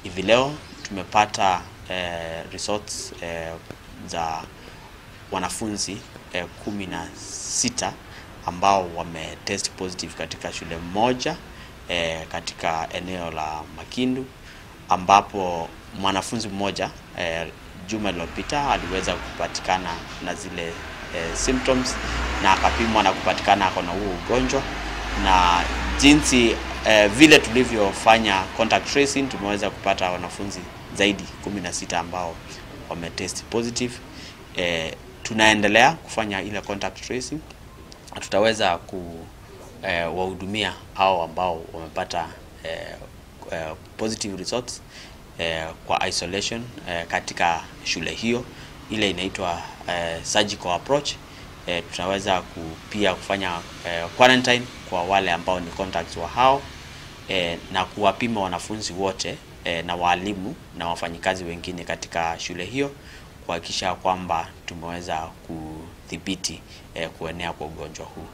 Hivi leo tumepata results za wanafunzi 16 ambao wametest positive katika shule moja katika eneo la Makindu, ambapo mwanafunzi mmoja juma lililopita aliweza kupatikana na zile symptoms na akapimwa na kupatikana ako na huo ugonjwa. Na jinsi vile tulivyofanya contact tracing, tumeweza kupata wanafunzi zaidi 16 ambao wametest positive. Tunaendelea kufanya ile contact tracing. Tutaweza kuwahudumia hao ambao wamepata positive results kwa isolation katika shule hiyo. Ile inaitwa surgical approach. Tutaweza pia kufanya quarantine kwa wale ambao ni contacts wa hao, na kuwapima wanafunzi wote na walimu na wafanyikazi wengine katika shule hiyo, kuhakikisha kwamba tumeweza kudhibiti kuenea kwa ugonjwa huu.